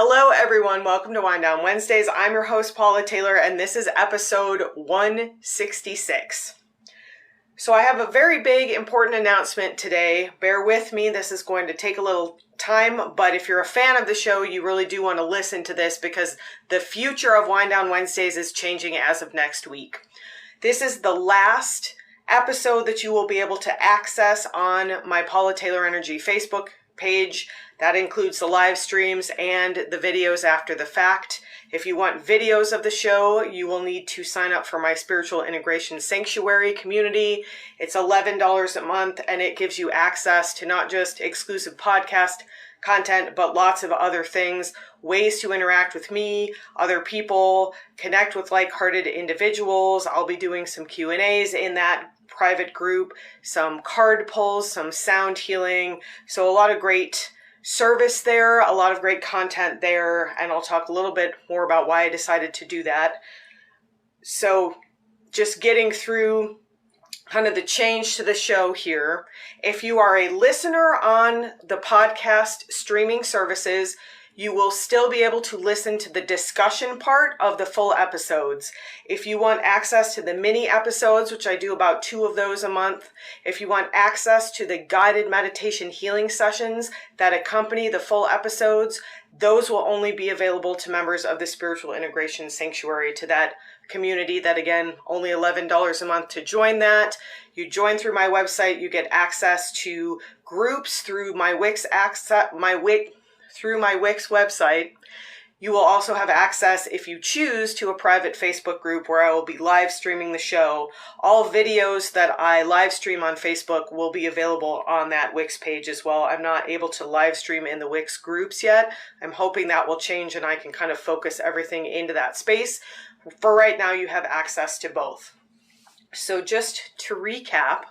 Hello everyone, welcome to Wind Down Wednesdays. I'm your host Paula Taylor and this is episode 166. So I have a very big important announcement today. Bear with me, this is going to take a little time, but if you're a fan of the show, you really do want to listen to this because the future of Wind Down Wednesdays is changing as of next week. This is the last episode that you will be able to access on my Paula Taylor Energy Facebook page. That includes the live streams and the videos after the fact. If you want videos of the show, you will need to sign up for my Spiritual Integration Sanctuary community. It's $11 a month and it gives you access to not just exclusive podcast content, but lots of other things, ways to interact with me, other people, connect with like-hearted individuals. I'll be doing some Q&As in that private group, some card pulls, some sound healing. So a lot of great service there, a lot of great content there, and I'll talk a little bit more about why I decided to do that. So just getting through kind of the change to the show here. If you are a listener on the podcast streaming services, you will still be able to listen to the discussion part of the full episodes. If you want access to the mini episodes, which I do about 2 of those a month, if you want access to the guided meditation healing sessions that accompany the full episodes, those will only be available to members of the Spiritual Integration Sanctuary, to that community that, again, only $11 a month to join that. You join through my website, you get access to groups through my Wix through my Wix website. You will also have access, if you choose, to a private Facebook group where I will be live streaming the show. All videos that I live stream on Facebook will be available on that Wix page as well. I'm not able to live stream in the Wix groups yet. I'm hoping that will change and I can kind of focus everything into that space. For right now, you have access to both. So just to recap,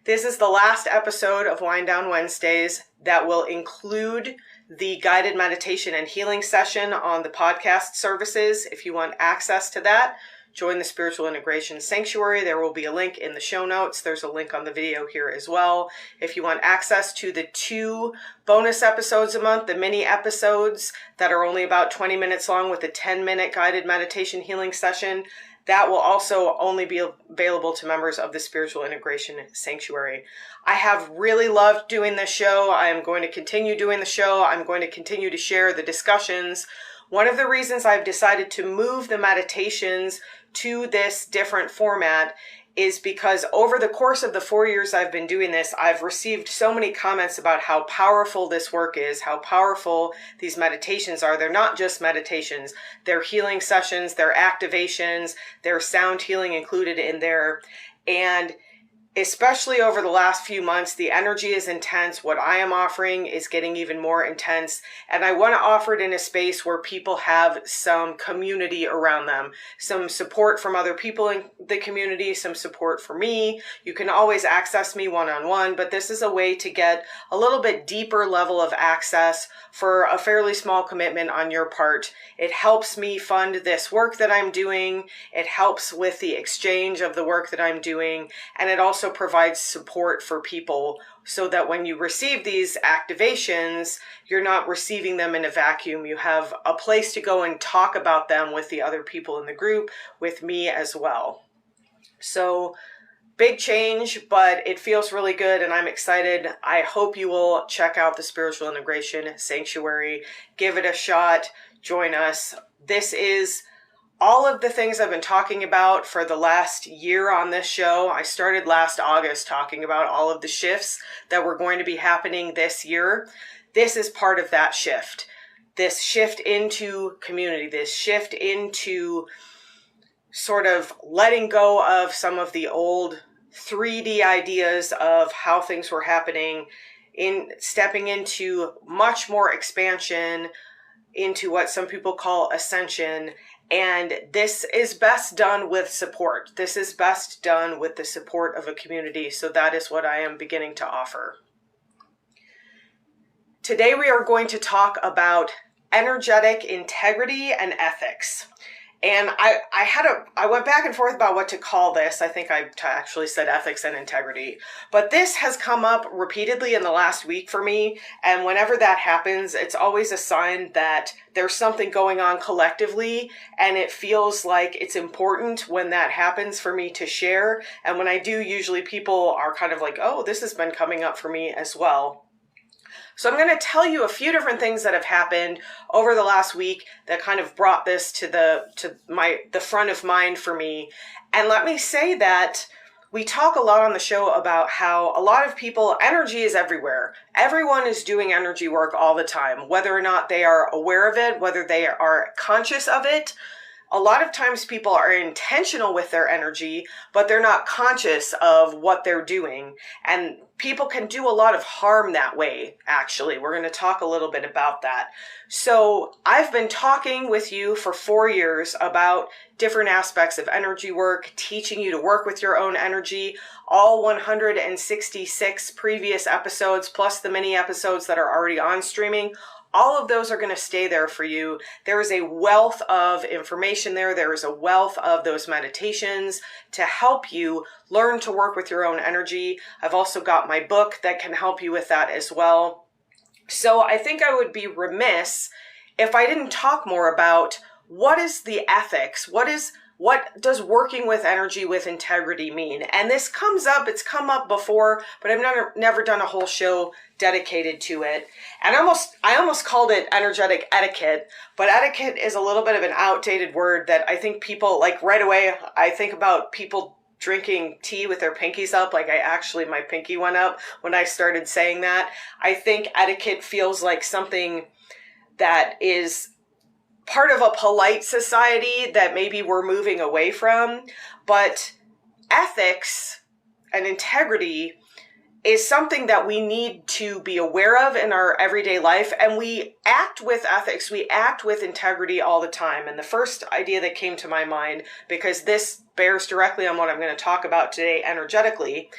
this is the last episode of Wind Down Wednesdays that will include the guided meditation and healing session on the podcast services. If you want access to that, join the Spiritual Integration Sanctuary. There will be a link in the show notes. There's a link on the video here as well. If you want access to the 2 bonus episodes a month, the mini episodes that are only about 20 minutes long with a 10-minute guided meditation healing session, that will also only be available to members of the Spiritual Integration Sanctuary. I have really loved doing this show. I am going to continue doing the show. I'm going to continue to share the discussions. One of the reasons I've decided to move the meditations to this different format is because over the course of the 4 years I've been doing this, I've received so many comments about how powerful this work is, how powerful these meditations are. They're not just meditations. They're healing sessions, they're activations, there's sound healing included in there. And especially over the last few months, the energy is intense. What I am offering is getting even more intense. And I want to offer it in a space where people have some community around them, some support from other people in the community, some support for me. You can always access me one-on-one, but this is a way to get a little bit deeper level of access for a fairly small commitment on your part. It helps me fund this work that I'm doing. It helps with the exchange of the work that I'm doing. And it also provides support for people so that when you receive these activations, you're not receiving them in a vacuum. You have a place to go and talk about them with the other people in the group, with me as well. So big change, but it feels really good and I'm excited. I hope you will check out the Spiritual Integration Sanctuary. Give it a shot. Join us. This is all of the things I've been talking about for the last year on this show. I started last August talking about all of the shifts that were going to be happening this year. This is part of that shift. This shift into community, this shift into sort of letting go of some of the old 3D ideas of how things were happening, in stepping into much more expansion, into what some people call ascension. And this is best done with support. This is best done with the support of a community. So that is what I am beginning to offer. Today we are going to talk about energetic integrity and ethics. And I went back and forth about what to call this. I think I actually said ethics and integrity, but this has come up repeatedly in the last week for me. And whenever that happens, it's always a sign that there's something going on collectively. And it feels like it's important when that happens for me to share. And when I do, usually people are kind of like, oh, this has been coming up for me as well. So I'm going to tell you a few different things that have happened over the last week that kind of brought this to the front of mind for me. And let me say that we talk a lot on the show about how a lot of people, energy is everywhere. Everyone is doing energy work all the time, whether or not they are aware of it, whether they are conscious of it. A lot of times people are intentional with their energy, but they're not conscious of what they're doing. And people can do a lot of harm that way, actually. We're going to talk a little bit about that. So I've been talking with you for 4 years about different aspects of energy work, teaching you to work with your own energy. All 166 previous episodes, plus the mini episodes that are already on streaming, all of those are going to stay there for you. There is a wealth of information there. There is a wealth of those meditations to help you learn to work with your own energy. I've also got my book that can help you with that as well. So I think I would be remiss if I didn't talk more about what is the ethics, what does working with energy with integrity mean? And this comes up, it's come up before, but I've never done a whole show dedicated to it. And I almost called it energetic etiquette, but etiquette is a little bit of an outdated word that I think people, like right away, I think about people drinking tea with their pinkies up. Like my pinky went up when I started saying that. I think etiquette feels like something that is part of a polite society that maybe we're moving away from. But ethics and integrity is something that we need to be aware of in our everyday life. And we act with ethics, we act with integrity all the time. And the first idea that came to my mind, because this bears directly on what I'm going to talk about today energetically,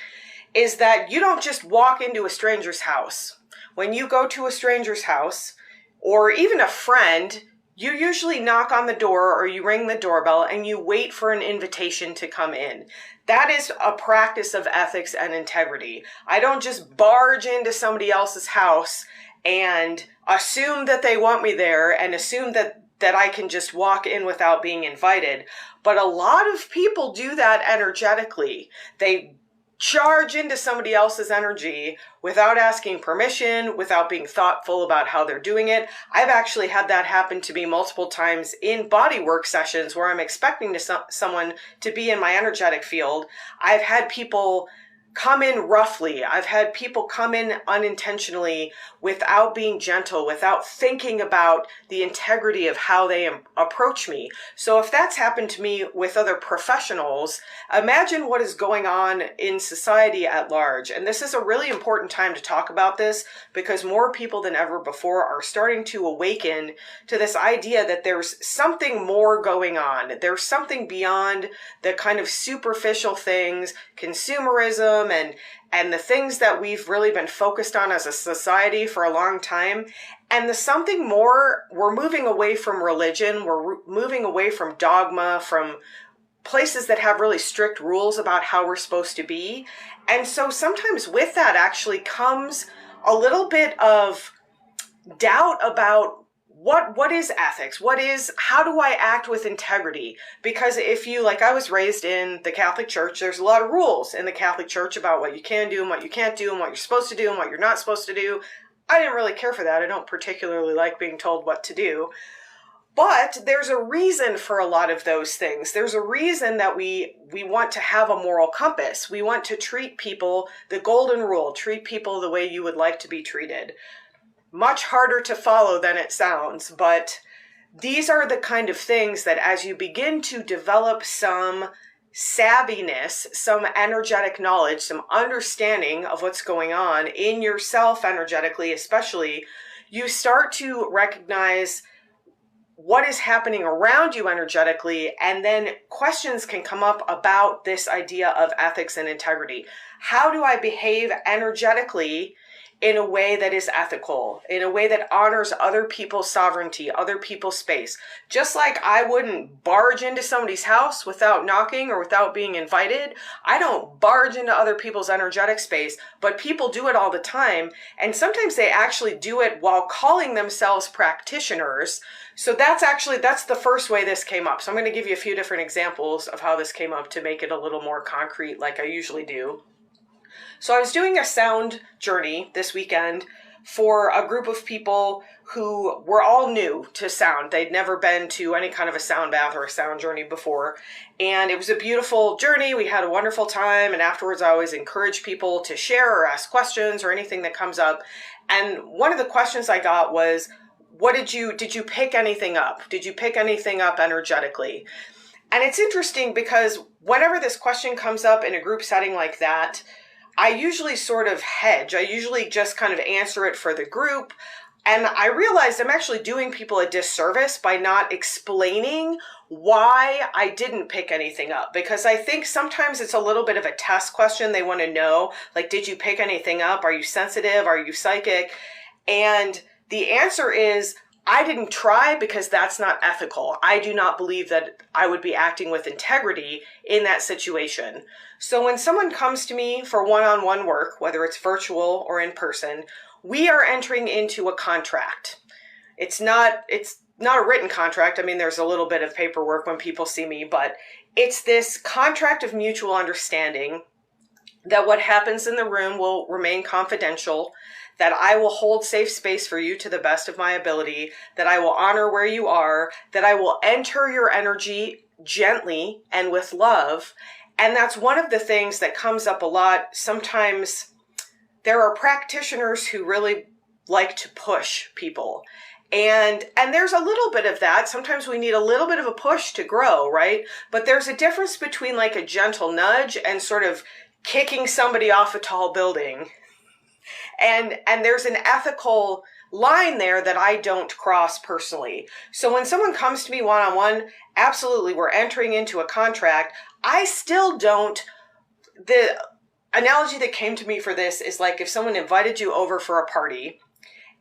is that you don't just walk into a stranger's house. When you go to a stranger's house, or even a friend, you usually knock on the door or you ring the doorbell and you wait for an invitation to come in. That is a practice of ethics and integrity. I don't just barge into somebody else's house and assume that they want me there and assume that I can just walk in without being invited. But a lot of people do that energetically. They charge into somebody else's energy without asking permission, without being thoughtful about how they're doing it. I've actually had that happen to me multiple times in bodywork sessions where I'm expecting someone to be in my energetic field. I've had people come in roughly. I've had people come in unintentionally without being gentle, without thinking about the integrity of how they approach me. So if that's happened to me with other professionals, imagine what is going on in society at large. And this is a really important time to talk about this because more people than ever before are starting to awaken to this idea that there's something more going on. There's something beyond the kind of superficial things, consumerism, and the things that we've really been focused on as a society for a long time. And the something more, we're moving away from religion, we're moving away from dogma, from places that have really strict rules about how we're supposed to be. And so sometimes with that actually comes a little bit of doubt about what is ethics? How do I act with integrity? Because I was raised in the Catholic Church, there's a lot of rules in the Catholic Church about what you can do and what you can't do and what you're supposed to do and what you're not supposed to do. I didn't really care for that. I don't particularly like being told what to do. But there's a reason for a lot of those things. There's a reason that we want to have a moral compass. We want to treat people, the golden rule, treat people the way you would like to be treated. Much harder to follow than it sounds, but these are the kind of things that as you begin to develop some savviness, some energetic knowledge, some understanding of what's going on in yourself energetically, especially, you start to recognize what is happening around you energetically, and then questions can come up about this idea of ethics and integrity. How do I behave energetically in a way that is ethical, in a way that honors other people's sovereignty, other people's space. Just like I wouldn't barge into somebody's house without knocking or without being invited, I don't barge into other people's energetic space, but people do it all the time. And sometimes they actually do it while calling themselves practitioners. So that's the first way this came up. So I'm going to give you a few different examples of how this came up to make it a little more concrete like I usually do. So I was doing a sound journey this weekend for a group of people who were all new to sound. They'd never been to any kind of a sound bath or a sound journey before. And it was a beautiful journey. We had a wonderful time. And afterwards, I always encourage people to share or ask questions or anything that comes up. And one of the questions I got was, did you pick anything up? Did you pick anything up energetically? And it's interesting because whenever this question comes up in a group setting like that, I usually sort of hedge. I usually just kind of answer it for the group. And I realized I'm actually doing people a disservice by not explaining why I didn't pick anything up. Because I think sometimes it's a little bit of a test question. They want to know, like, did you pick anything up? Are you sensitive? Are you psychic? And the answer is, I didn't try because that's not ethical. I do not believe that I would be acting with integrity in that situation. So when someone comes to me for one-on-one work, whether it's virtual or in person, we are entering into a contract. It's not a written contract. I mean, there's a little bit of paperwork when people see me, but it's this contract of mutual understanding that what happens in the room will remain confidential, that I will hold safe space for you to the best of my ability, that I will honor where you are, that I will enter your energy gently and with love. And that's one of the things that comes up a lot. Sometimes there are practitioners who really like to push people. And there's a little bit of that. Sometimes we need a little bit of a push to grow, right? But there's a difference between like a gentle nudge and sort of kicking somebody off a tall building. And there's an ethical line there that I don't cross personally. So when someone comes to me one-on-one, absolutely, we're entering into a contract. I still don't. The analogy that came to me for this is like if someone invited you over for a party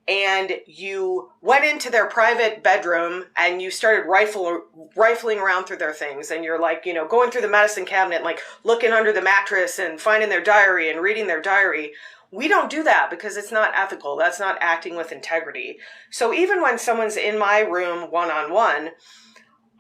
and you went into their private bedroom and you started rifling around through their things, and you're like, going through the medicine cabinet, like looking under the mattress and finding their diary and reading their diary. We don't do that because it's not ethical. That's not acting with integrity. So even when someone's in my room one-on-one,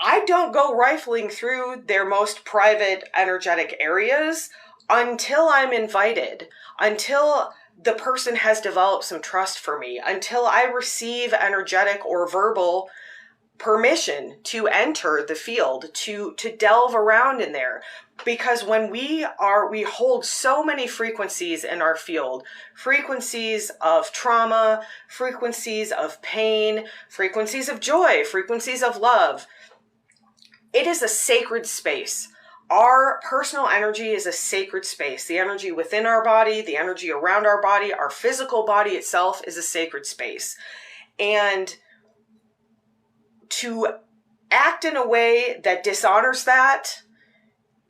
I don't go rifling through their most private energetic areas until I'm invited, until the person has developed some trust for me, until I receive energetic or verbal permission to enter the field, to delve around in there. Because when we hold so many frequencies in our field, frequencies of trauma, frequencies of pain, frequencies of joy, frequencies of love. It is a sacred space. Our personal energy is a sacred space. The energy within our body, the energy around our body, our physical body itself is a sacred space. And to act in a way that dishonors that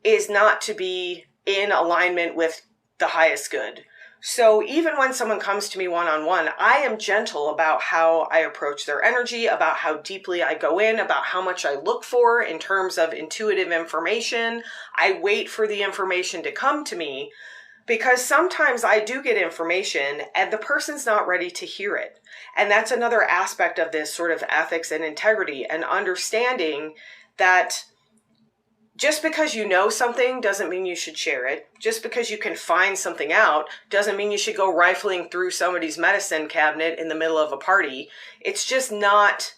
is not to be in alignment with the highest good. So even when someone comes to me one-on-one, I am gentle about how I approach their energy, about how deeply I go in, about how much I look for in terms of intuitive information. I wait for the information to come to me, because sometimes I do get information and the person's not ready to hear it. And that's another aspect of this sort of ethics and integrity, and understanding that just because you know something doesn't mean you should share it. Just because you can find something out doesn't mean you should go rifling through somebody's medicine cabinet in the middle of a party. It's just not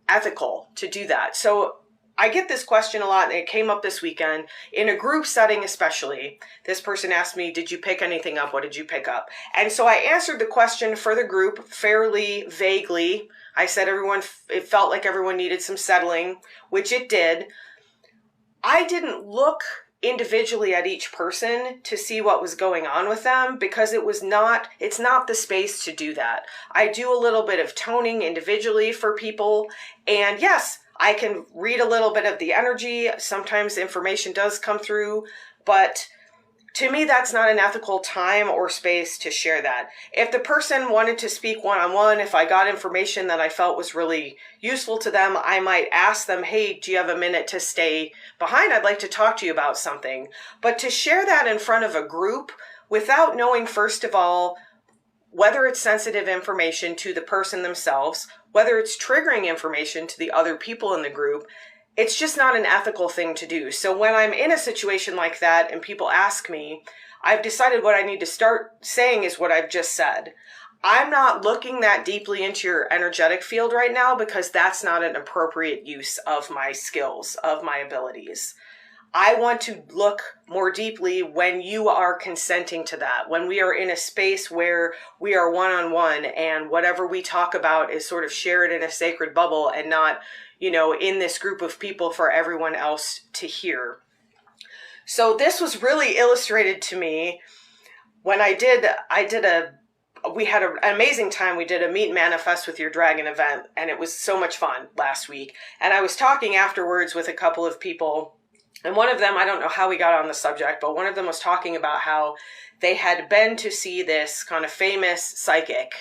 ethical to do that. So I get this question a lot, and it came up this weekend in a group setting especially. This person asked me, did you pick anything up? What did you pick up? And so I answered the question for the group fairly vaguely. I said it felt like everyone needed some settling, which it did. I didn't look individually at each person to see what was going on with them, because it's not the space to do that. I do a little bit of toning individually for people, and yes, I can read a little bit of the energy. Sometimes information does come through, but To me, that's not an ethical time or space to share that. If the person wanted to speak one-on-one, if I got information that I felt was really useful to them, I might ask them, hey, do you have a minute to stay behind? I'd like to talk to you about something. But to share that in front of a group without knowing, first of all, whether it's sensitive information to the person themselves, whether it's triggering information to the other people in the group, it's just not an ethical thing to do. So when I'm in a situation like that and people ask me, I've decided what I need to start saying is what I've just said. I'm not looking that deeply into your energetic field right now because that's not an appropriate use of my skills, of my abilities. I want to look more deeply when you are consenting to that, when we are in a space where we are one-on-one and whatever we talk about is sort of shared in a sacred bubble and not, in this group of people for everyone else to hear. So this was really illustrated to me when we had an amazing time. We did a Meet and Manifest with Your Dragon event, and it was so much fun last week. And I was talking afterwards with a couple of people, and one of them, I don't know how we got on the subject, but one of them was talking about how they had been to see this kind of famous psychic,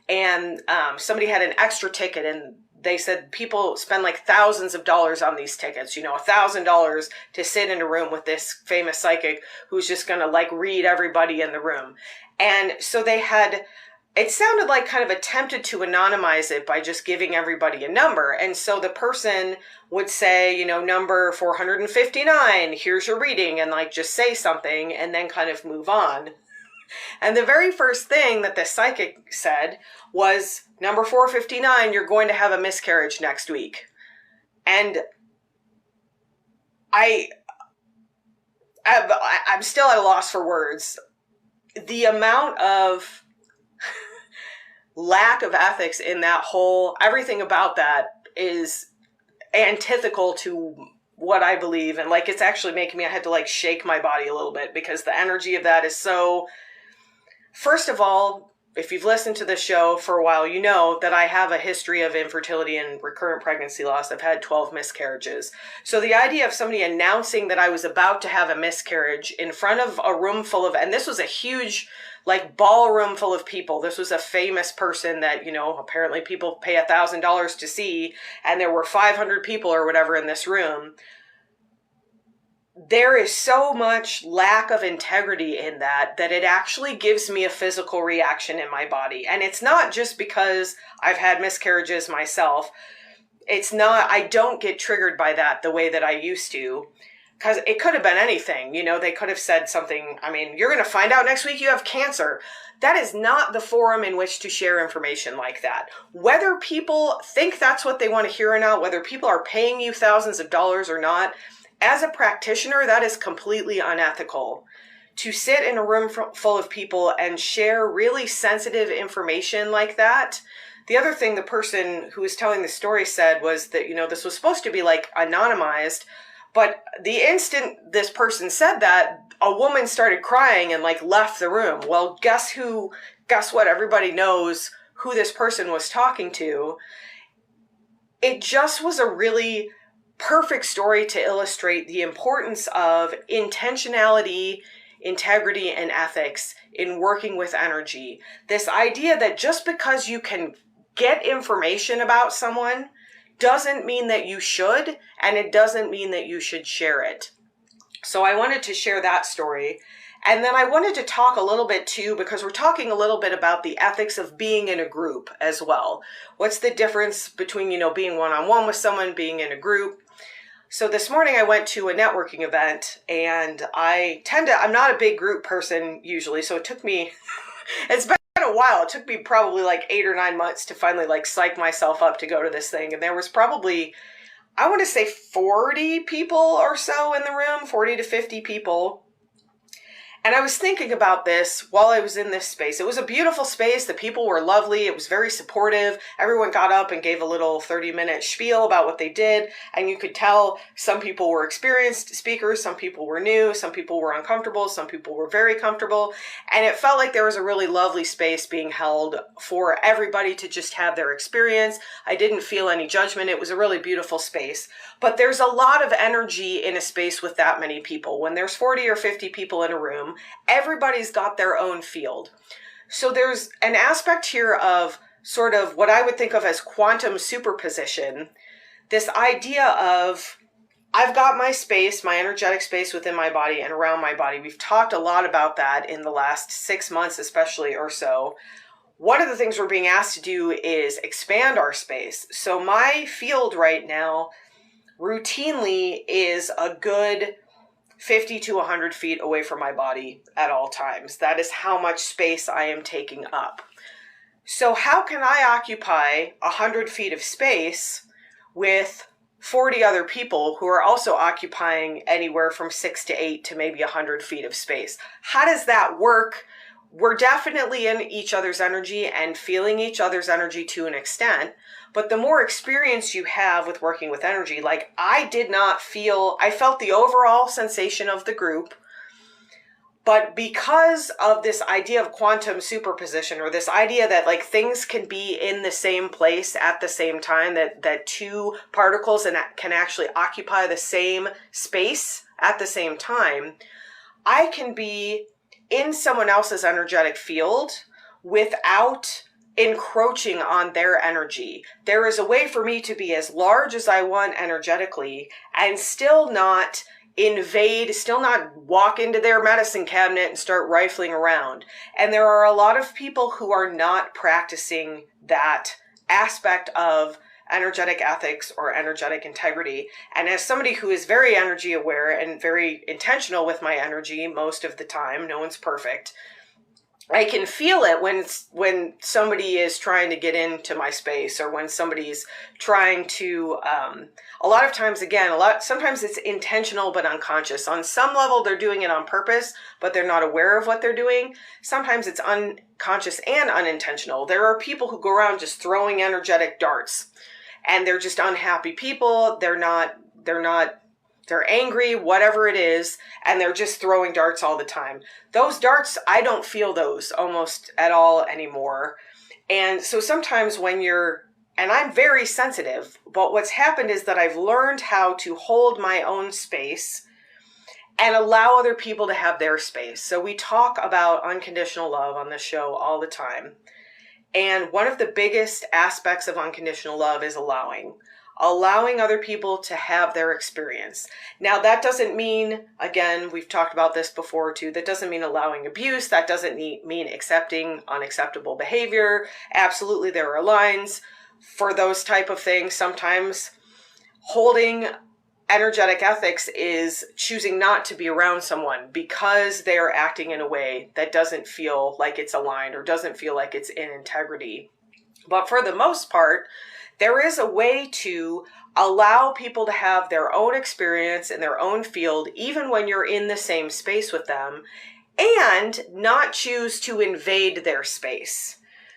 and somebody had an extra ticket, and they said people spend like thousands of dollars on these tickets, $1,000 to sit in a room with this famous psychic who's just going to like read everybody in the room. And so it sounded like kind of attempted to anonymize it by just giving everybody a number. And so the person would say, number 459, here's your reading, and like just say something and then kind of move on. And the very first thing that the psychic said was, number 459, you're going to have a miscarriage next week. And I'm still at a loss for words. The amount of lack of ethics in that everything about that is antithetical to what I believe. And like, it's actually making me, I had to like shake my body a little bit because the energy of that is so. First of all, if you've listened to the show for a while, you know that I have a history of infertility and recurrent pregnancy loss. I've had 12 miscarriages. So the idea of somebody announcing that I was about to have a miscarriage in front of a room full of, and this was a huge like ballroom full of people. This was a famous person that, apparently people pay $1,000 to see, and there were 500 people or whatever in this room. There is so much lack of integrity in that it actually gives me a physical reaction in my body. And it's not just because I've had miscarriages myself. I don't get triggered by that the way that I used to, because it could have been anything. They could have said something. I mean, you're going to find out next week you have cancer. That is not the forum in which to share information like that. Whether people think that's what they want to hear or not, whether people are paying you thousands of dollars or not, as a practitioner, that is completely unethical. To sit in a room full of people and share really sensitive information like that. The other thing the person who was telling the story said was that, this was supposed to be like anonymized, but the instant this person said that, a woman started crying and like left the room. Well, guess what? Everybody knows who this person was talking to. It just was a really perfect story to illustrate the importance of intentionality, integrity, and ethics in working with energy. This idea that just because you can get information about someone doesn't mean that you should, and it doesn't mean that you should share it. So I wanted to share that story. And then I wanted to talk a little bit too, because we're talking a little bit about the ethics of being in a group as well. What's the difference between, being one-on-one with someone, being in a group? So this morning I went to a networking event, and I'm not a big group person usually, so it took me, it's been a while. It took me probably like 8 or 9 months to finally like psych myself up to go to this thing. And there was probably, I want to say 40 people or so in the room, 40 to 50 people. And I was thinking about this while I was in this space. It was a beautiful space. The people were lovely. It was very supportive. Everyone got up and gave a little 30-minute spiel about what they did. And you could tell some people were experienced speakers. Some people were new. Some people were uncomfortable. Some people were very comfortable. And it felt like there was a really lovely space being held for everybody to just have their experience. I didn't feel any judgment. It was a really beautiful space. But there's a lot of energy in a space with that many people. When there's 40 or 50 people in a room, everybody's got their own field. So there's an aspect here of sort of what I would think of as quantum superposition. This idea of I've got my space, my energetic space within my body and around my body. We've talked a lot about that in the last 6 months, especially or so. One of the things we're being asked to do is expand our space. So my field right now routinely is a good 50 to 100 feet away from my body at all times. That is how much space I am taking up. So how can I occupy 100 feet of space with 40 other people who are also occupying anywhere from 6 to 8 to maybe 100 feet of space? How does that work? We're definitely in each other's energy and feeling each other's energy to an extent, but the more experience you have with working with energy, like I felt the overall sensation of the group, but because of this idea of quantum superposition, or this idea that like things can be in the same place at the same time, that two particles can actually occupy the same space at the same time, I can be in someone else's energetic field without encroaching on their energy. There is a way for me to be as large as I want energetically and still not invade, still not walk into their medicine cabinet and start rifling around. And there are a lot of people who are not practicing that aspect of energetic ethics or energetic integrity. And as somebody who is very energy aware and very intentional with my energy most of the time, no one's perfect, I can feel it when somebody is trying to get into my space, or when somebody's trying to, a lot of times, again, sometimes it's intentional but unconscious. On some level, they're doing it on purpose, but they're not aware of what they're doing. Sometimes it's unconscious and unintentional. There are people who go around just throwing energetic darts, and they're just unhappy people. They're angry, whatever it is, and they're just throwing darts all the time. Those darts, I don't feel those almost at all anymore. And so sometimes and I'm very sensitive, but what's happened is that I've learned how to hold my own space and allow other people to have their space. So we talk about unconditional love on this show all the time. And one of the biggest aspects of unconditional love is allowing other people to have their experience. Now, that doesn't mean, again, we've talked about this before too, that doesn't mean allowing abuse. That doesn't mean accepting unacceptable behavior. Absolutely, there are lines for those type of things. Sometimes holding energetic ethics is choosing not to be around someone because they're acting in a way that doesn't feel like it's aligned or doesn't feel like it's in integrity. But for the most part, there is a way to allow people to have their own experience in their own field, even when you're in the same space with them, and not choose to invade their space.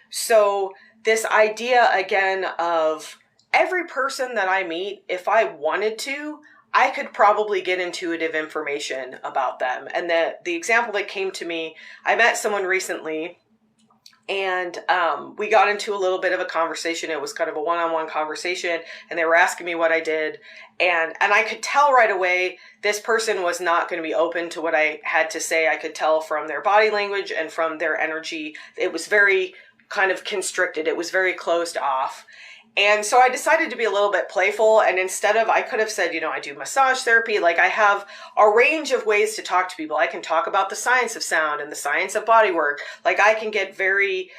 So this idea, again, of every person that I meet, if I wanted to, I could probably get intuitive information about them. And the example that came to me, I met someone recently, and we got into a little bit of a conversation. It was kind of a one-on-one conversation, and they were asking me what I did. And I could tell right away this person was not going to be open to what I had to say. I could tell from their body language and from their energy. It was very kind of constricted. It was very closed off. And so I decided to be a little bit playful. And instead of, I could have said, I do massage therapy. Like, I have a range of ways to talk to people. I can talk about the science of sound and the science of body work. Like, I can get very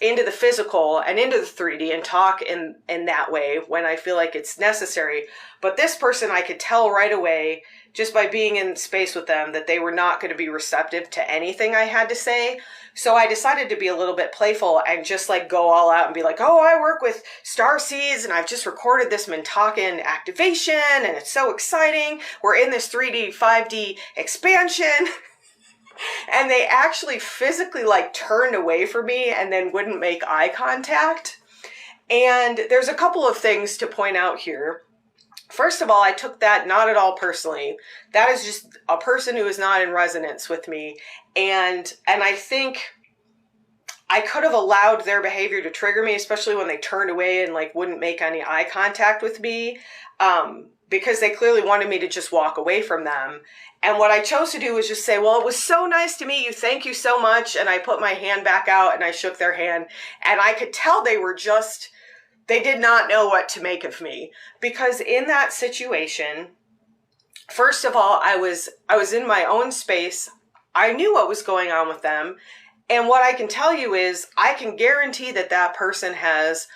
into the physical and into the 3D and talk in that way when I feel like it's necessary. But this person, I could tell right away, just by being in space with them, that they were not going to be receptive to anything I had to say. So I decided to be a little bit playful and just like go all out and be like, oh, I work with star seeds and I've just recorded this Mintakan activation and it's so exciting. We're in this 3D, 5D expansion. And they actually physically like turned away from me and then wouldn't make eye contact. And there's a couple of things to point out here. First of all, I took that not at all personally. That is just a person who is not in resonance with me. And I think I could have allowed their behavior to trigger me, especially when they turned away and like wouldn't make any eye contact with me, because they clearly wanted me to just walk away from them. And what I chose to do was just say, well, it was so nice to meet you. Thank you so much. And I put my hand back out and I shook their hand. And I could tell they did not know what to make of me. Because in that situation, first of all, I was in my own space. I knew what was going on with them. And what I can tell you is I can guarantee that that person has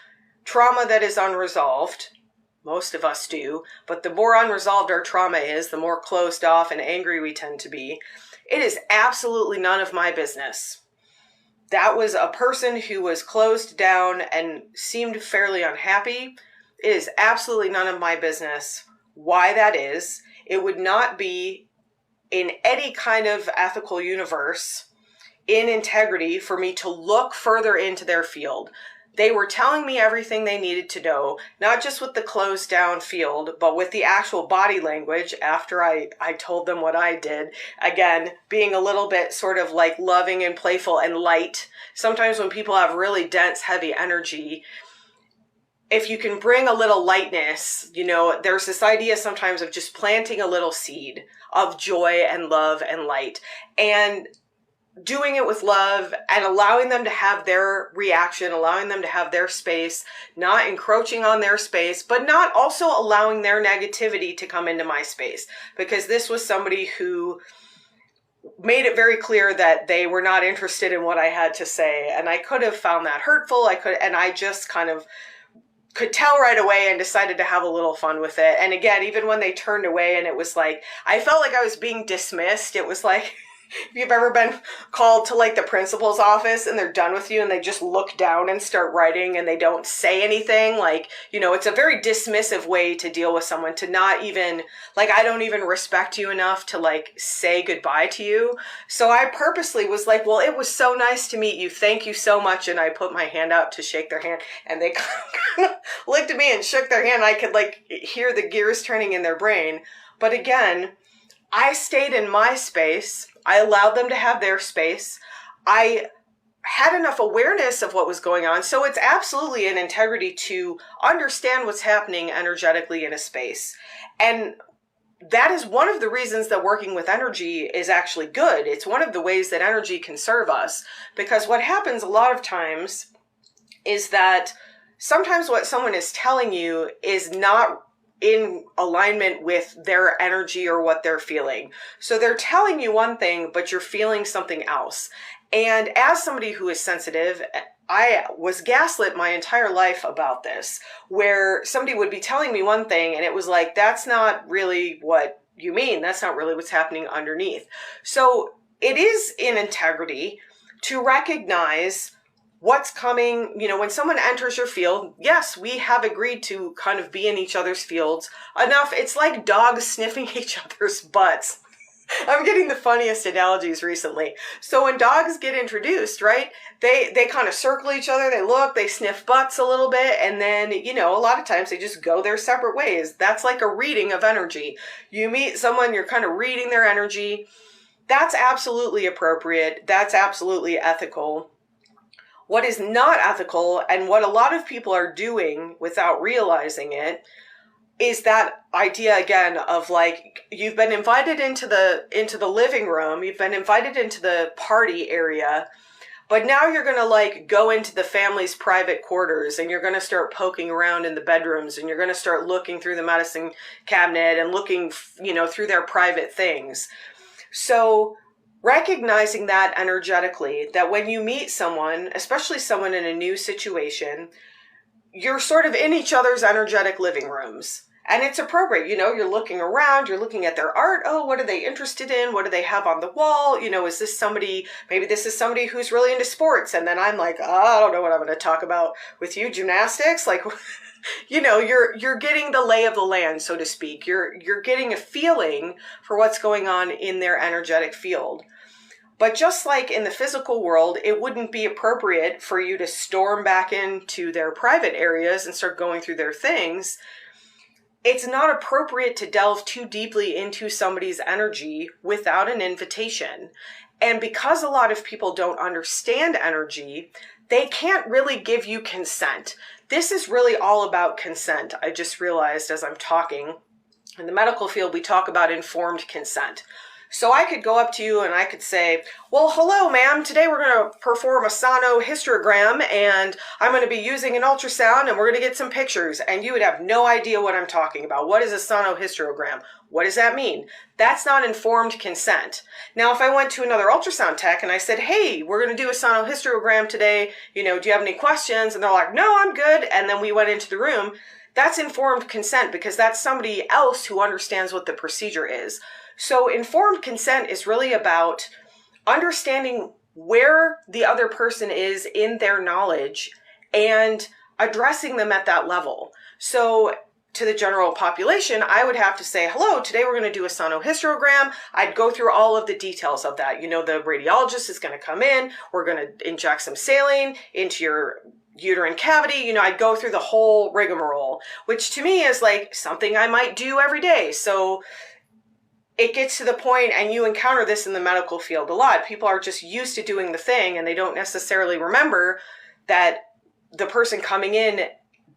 trauma that is unresolved. Most of us do, but the more unresolved our trauma is, the more closed off and angry we tend to be. It is absolutely none of my business. That was a person who was closed down and seemed fairly unhappy. It is absolutely none of my business why that is. It would not be in any kind of ethical universe in integrity for me to look further into their field. They were telling me everything they needed to know, not just with the closed down field, but with the actual body language after I told them what I did. Again, being a little bit sort of like loving and playful and light. Sometimes when people have really dense, heavy energy, if you can bring a little lightness, there's this idea sometimes of just planting a little seed of joy and love and light. And doing it with love and allowing them to have their reaction, allowing them to have their space, not encroaching on their space, but not also allowing their negativity to come into my space. Because this was somebody who made it very clear that they were not interested in what I had to say. And I could have found that hurtful. I just kind of could tell right away and decided to have a little fun with it. And again, even when they turned away and it was like, I felt like I was being dismissed. It was like, if you've ever been called to like the principal's office and they're done with you and they just look down and start writing and they don't say anything, it's a very dismissive way to deal with someone, to not even, I don't even respect you enough to say goodbye to you. So I purposely was like, well, it was so nice to meet you. Thank you so much. And I put my hand out to shake their hand and they kind of looked at me and shook their hand. I could hear the gears turning in their brain. But again, I stayed in my space. I allowed them to have their space. I had enough awareness of what was going on. So it's absolutely an integrity to understand what's happening energetically in a space. And that is one of the reasons that working with energy is actually good. It's one of the ways that energy can serve us. Because what happens a lot of times is that sometimes what someone is telling you is not in alignment with their energy or what they're feeling. So they're telling you one thing, but you're feeling something else. And as somebody who is sensitive, I was gaslit my entire life about this, where somebody would be telling me one thing and it was like, that's not really what you mean. That's not really what's happening underneath. So it is in integrity to recognize what's coming, when someone enters your field. Yes, we have agreed to kind of be in each other's fields enough. It's like dogs sniffing each other's butts. I'm getting the funniest analogies recently. So when dogs get introduced, right, they kind of circle each other, they look, they sniff butts a little bit, and then, a lot of times they just go their separate ways. That's like a reading of energy. You meet someone, you're kind of reading their energy. That's absolutely appropriate. That's absolutely ethical. What is not ethical, and what a lot of people are doing without realizing it, is that idea again of you've been invited into the living room, you've been invited into the party area, but now you're going to go into the family's private quarters and you're going to start poking around in the bedrooms and you're going to start looking through the medicine cabinet and looking, through their private things. So recognizing that energetically, that when you meet someone, especially someone in a new situation, you're sort of in each other's energetic living rooms. And it's appropriate, you're looking around, you're looking at their art. Oh, what are they interested in? What do they have on the wall? Is this somebody, maybe this is somebody who's really into sports. And then I'm like, I don't know what I'm going to talk about with you, gymnastics. You're getting the lay of the land, so to speak. You're getting a feeling for what's going on in their energetic field. But just like in the physical world, it wouldn't be appropriate for you to storm back into their private areas and start going through their things. It's not appropriate to delve too deeply into somebody's energy without an invitation. And because a lot of people don't understand energy, they can't really give you consent. This is really all about consent. I just realized as I'm talking, in the medical field, we talk about informed consent. So I could go up to you and I could say, well, hello, ma'am. Today we're going to perform a sonohysterogram and I'm going to be using an ultrasound and we're going to get some pictures. And you would have no idea what I'm talking about. What is a sonohysterogram? What does that mean? That's not informed consent. Now, if I went to another ultrasound tech and I said, hey, we're going to do a sonohysterogram today, do you have any questions? And they're like, no, I'm good. And then we went into the room. That's informed consent because that's somebody else who understands what the procedure is. So informed consent is really about understanding where the other person is in their knowledge and addressing them at that level. So to the general population, I would have to say, hello, today we're going to do a sonohysterogram. I'd go through all of the details of that. The radiologist is going to come in. We're going to inject some saline into your uterine cavity. I'd go through the whole rigmarole, which to me is like something I might do every day. So it gets to the point, and you encounter this in the medical field a lot. People are just used to doing the thing, and they don't necessarily remember that the person coming in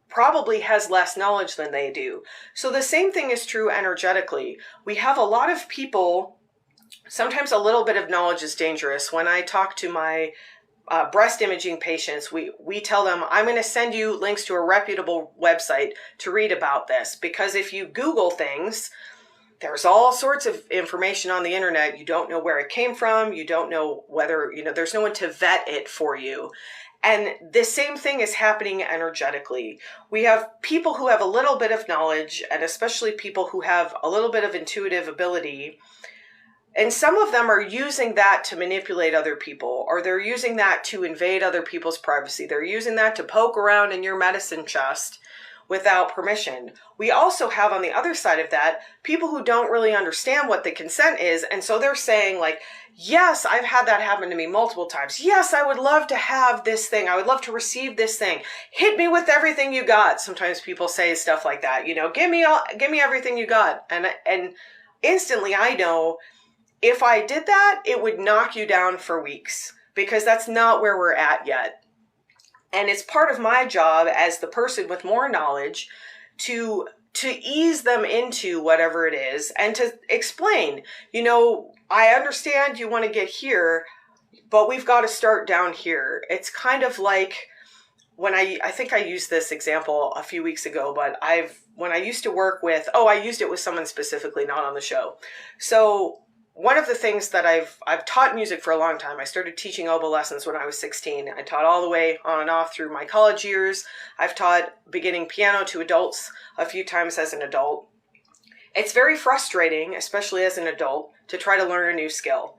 probably has less knowledge than they do. So the same thing is true energetically. We have a lot of people, sometimes a little bit of knowledge is dangerous. When I talk to my breast imaging patients, we tell them, I'm going to send you links to a reputable website to read about this, because if you Google things, there's all sorts of information on the internet. You don't know where it came from. You don't know whether, there's no one to vet it for you. And the same thing is happening energetically. We have people who have a little bit of knowledge, and especially people who have a little bit of intuitive ability. And some of them are using that to manipulate other people, or they're using that to invade other people's privacy. They're using that to poke around in your medicine chest without permission. We also have on the other side of that, people who don't really understand what the consent is. And so they're saying like, yes, I've had that happen to me multiple times. Yes, I would love to have this thing. I would love to receive this thing. Hit me with everything you got. Sometimes people say stuff like that, give me everything you got. And instantly I know if I did that, it would knock you down for weeks, because that's not where we're at yet. And it's part of my job as the person with more knowledge to ease them into whatever it is and to explain, I understand you want to get here, but we've got to start down here. It's kind of like when I think I used this example a few weeks ago, but when I used to work with, I used it with someone specifically, not on the show. So one of the things that I've taught music for a long time. I started teaching oboe lessons when I was 16. I taught all the way on and off through my college years. I've taught beginning piano to adults a few times as an adult. It's very frustrating, especially as an adult, to try to learn a new skill.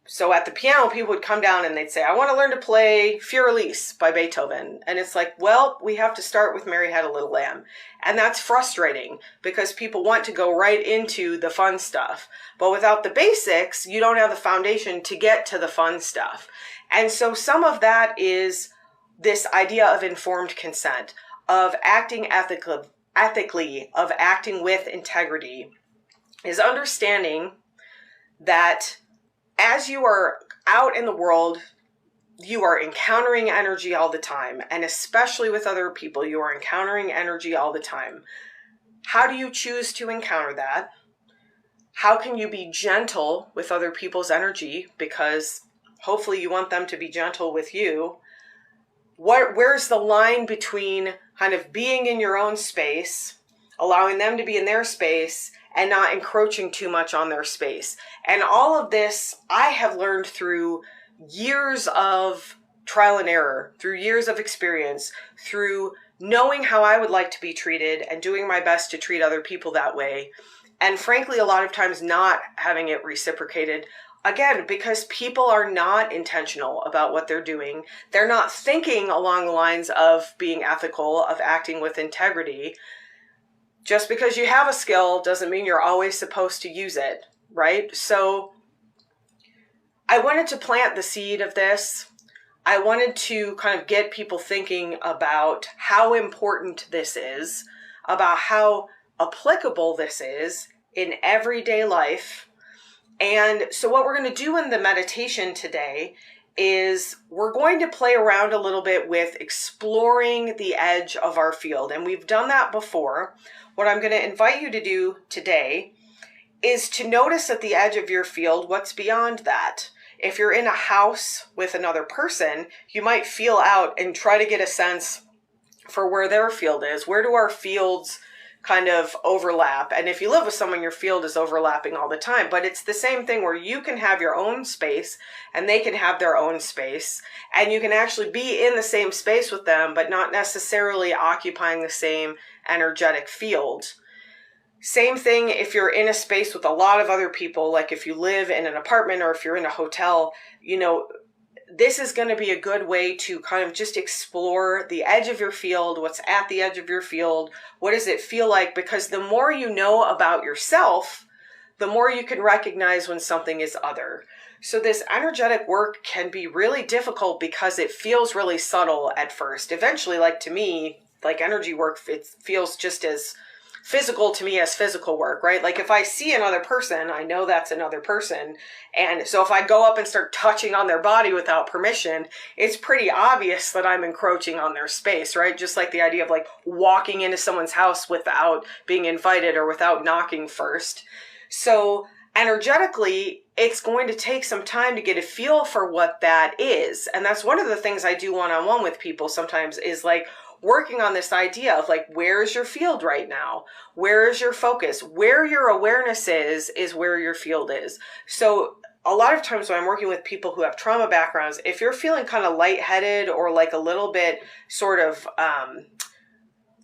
So at the piano, people would come down and they'd say, I want to learn to play Für Elise by Beethoven. And it's like, well, we have to start with Mary Had a Little Lamb. And that's frustrating because people want to go right into the fun stuff. But without the basics, you don't have the foundation to get to the fun stuff. And so some of that is this idea of informed consent, of acting ethically, of acting with integrity, is understanding that as you are out in the world, you are encountering energy all the time, and especially with other people, you are encountering energy all the time. How do you choose to encounter that? How can you be gentle with other people's energy? Because hopefully you want them to be gentle with you. Where's the line between kind of being in your own space, allowing them to be in their space, and not encroaching too much on their space? And all of this I have learned through years of trial and error, through years of experience, through knowing how I would like to be treated and doing my best to treat other people that way. And frankly, a lot of times not having it reciprocated. Again, because people are not intentional about what they're doing. They're not thinking along the lines of being ethical, of acting with integrity. Just because you have a skill doesn't mean you're always supposed to use it, right? So I wanted to plant the seed of this. I wanted to kind of get people thinking about how important this is, about how applicable this is in everyday life, And so what we're going to do in the meditation today is we're going to play around a little bit with exploring the edge of our field. And we've done that before. What I'm going to invite you to do today is to notice at the edge of your field what's beyond that. If you're in a house with another person, you might feel out and try to get a sense for where their field is. Where do our fields kind of overlap? And if you live with someone, your field is overlapping all the time. But it's the same thing where you can have your own space and they can have their own space. And you can actually be in the same space with them, but not necessarily occupying the same energetic field. Same thing if you're in a space with a lot of other people, like if you live in an apartment or if you're in a hotel, this is going to be a good way to kind of just explore the edge of your field, what's at the edge of your field, what does it feel like? Because the more you know about yourself, the more you can recognize when something is other. So this energetic work can be really difficult because it feels really subtle at first. Eventually, like to me, like energy work, it feels just as physical to me as physical work, right? Like if I see another person, I know that's another person. And so if I go up and start touching on their body without permission, it's pretty obvious that I'm encroaching on their space, right? Just like the idea of like walking into someone's house without being invited or without knocking first. So energetically, it's going to take some time to get a feel for what that is. And that's one of the things I do one-on-one with people sometimes is like, working on this idea of like, where is your field right now? Where is your focus? Where your awareness is where your field is. So a lot of times when I'm working with people who have trauma backgrounds, if you're feeling kind of lightheaded or like a little bit sort of,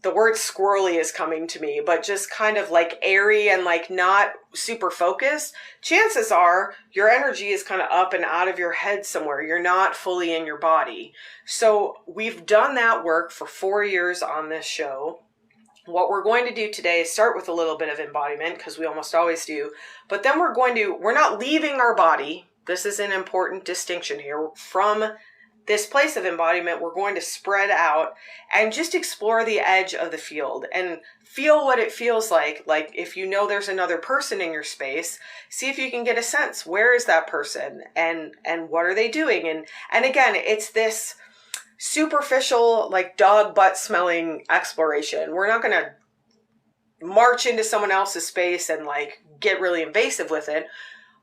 the word squirrely is coming to me, but just kind of like airy and like not super focused, chances are your energy is kind of up and out of your head somewhere. You're not fully in your body. So we've done that work for 4 years on this show. What we're going to do today is start with a little bit of embodiment because we almost always do, but then we're not leaving our body. This is an important distinction here. From this place of embodiment, we're going to spread out and just explore the edge of the field and feel what it feels like. Like if you know there's another person in your space, see if you can get a sense. Where is that person and what are they doing? And again, it's this superficial, like dog butt smelling exploration. We're not going to march into someone else's space and like get really invasive with it.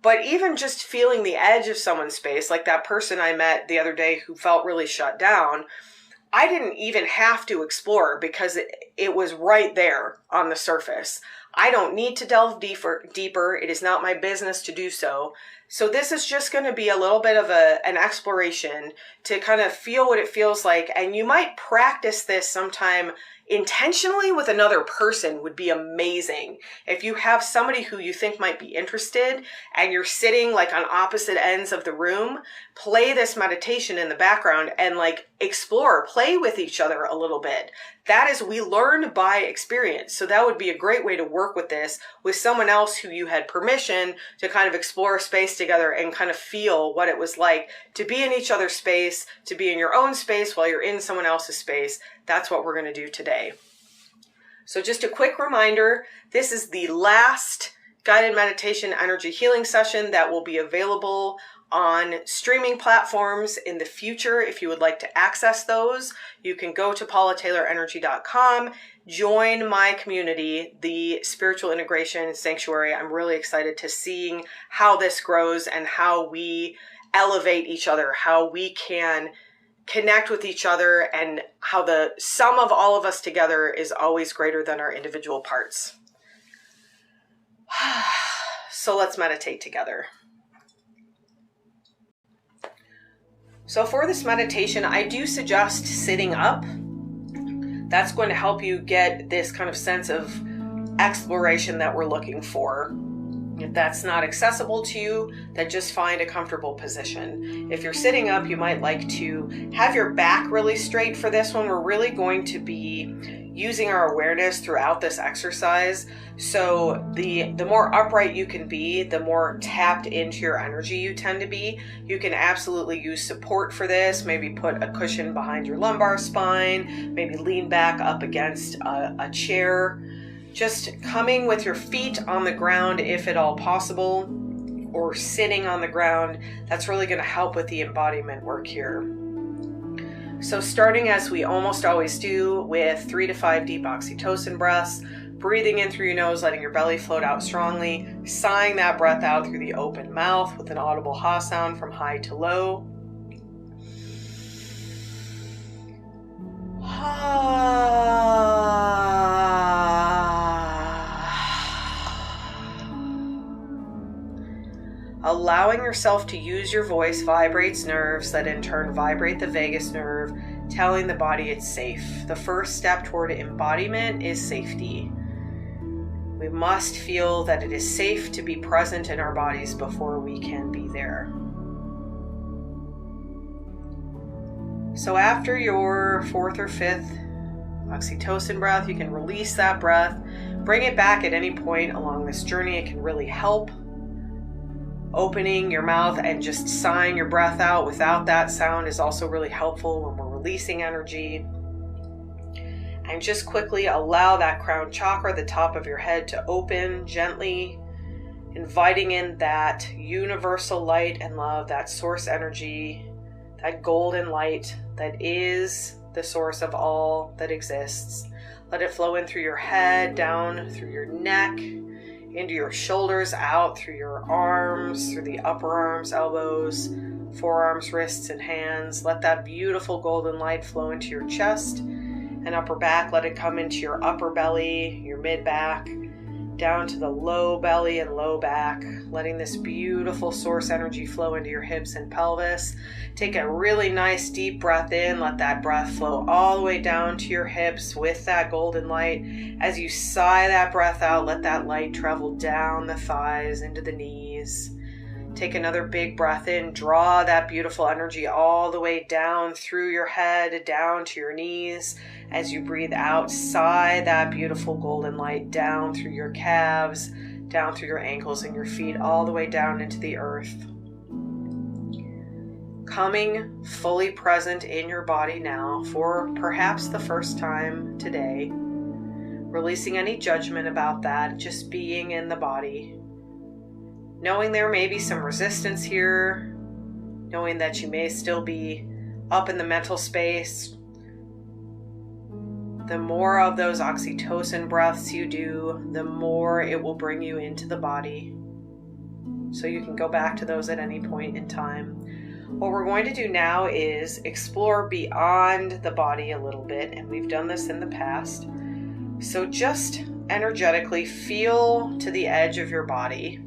But even just feeling the edge of someone's space, like that person I met the other day who felt really shut down, I didn't even have to explore because it was right there on the surface. I don't need to delve deeper. It is not my business to do so. So this is just going to be a little bit of an exploration to kind of feel what it feels like. And you might practice this sometime intentionally with another person would be amazing. If you have somebody who you think might be interested and you're sitting like on opposite ends of the room, play this meditation in the background and like explore, play with each other a little bit. That is, we learn by experience. So that would be a great way to work with this with someone else who you had permission to kind of explore space together and kind of feel what it was like to be in each other's space, to be in your own space while you're in someone else's space. That's what we're going to do today. So just a quick reminder, this is the last guided meditation energy healing session that will be available on streaming platforms in the future. If you would like to access those, you can go to paulataylorenergy.com, join my community, the Spiritual Integration Sanctuary. I'm really excited to seeing how this grows and how we elevate each other, how we can connect with each other, and how the sum of all of us together is always greater than our individual parts. So let's meditate together. So for this meditation, I do suggest sitting up. That's going to help you get this kind of sense of exploration that we're looking for. If that's not accessible to you, then just find a comfortable position. If you're sitting up, you might like to have your back really straight for this one. We're really going to be using our awareness throughout this exercise. So the more upright you can be, the more tapped into your energy you tend to be. You can absolutely use support for this. Maybe put a cushion behind your lumbar spine, maybe lean back up against a chair. Just coming with your feet on the ground if at all possible. or sitting on the ground. That's really going to help with the embodiment work here. So starting as we almost always do with 3 to 5 deep oxytocin breaths, breathing in through your nose, letting your belly float out strongly, sighing that breath out through the open mouth with an audible ha sound from high to low. Allowing yourself to use your voice vibrates nerves that in turn vibrate the vagus nerve, telling the body it's safe. The first step toward embodiment is safety. We must feel that it is safe to be present in our bodies before we can be there. So after your 4th or 5th oxytocin breath, you can release that breath, bring it back at any point along this journey. It can really help. Opening your mouth and just sighing your breath out without that sound is also really helpful when we're releasing energy. And just quickly allow that crown chakra, the top of your head, to open gently, inviting in that universal light and love, that source energy, that golden light that is the source of all that exists. Let it flow in through your head, down through your neck, into your shoulders, out through your arms, through the upper arms, elbows, forearms, wrists, and hands. Let that beautiful golden light flow into your chest and upper back. Let it come into your upper belly, your mid back, down to the low belly and low back, letting this beautiful source energy flow into your hips and pelvis. Take a really nice deep breath in. Let that breath flow all the way down to your hips with that golden light. As you sigh that breath out, let that light travel down the thighs into the knees. Take another big breath in. Draw that beautiful energy all the way down through your head, down to your knees. As you breathe out, sigh that beautiful golden light down through your calves, down through your ankles and your feet, all the way down into the earth. Coming fully present in your body now for perhaps the first time today. Releasing any judgment about that, just being in the body. Knowing there may be some resistance here, knowing that you may still be up in the mental space. The more of those oxytocin breaths you do, the more it will bring you into the body. So you can go back to those at any point in time. What we're going to do now is explore beyond the body a little bit, and we've done this in the past. So just energetically feel to the edge of your body.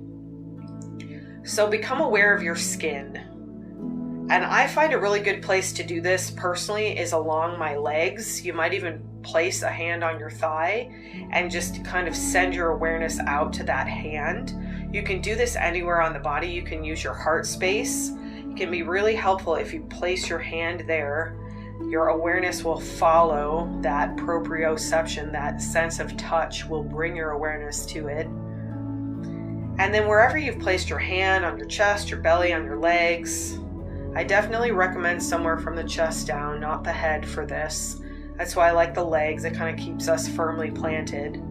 So become aware of your skin. And I find a really good place to do this personally is along my legs. You might even place a hand on your thigh and just kind of send your awareness out to that hand. You can do this anywhere on the body. You can use your heart space. It can be really helpful if you place your hand there. Your awareness will follow that proprioception, that sense of touch will bring your awareness to it. And then wherever you've placed your hand, on your chest, your belly, on your legs, I definitely recommend somewhere from the chest down, not the head for this. That's why I like the legs. It kind of keeps us firmly planted.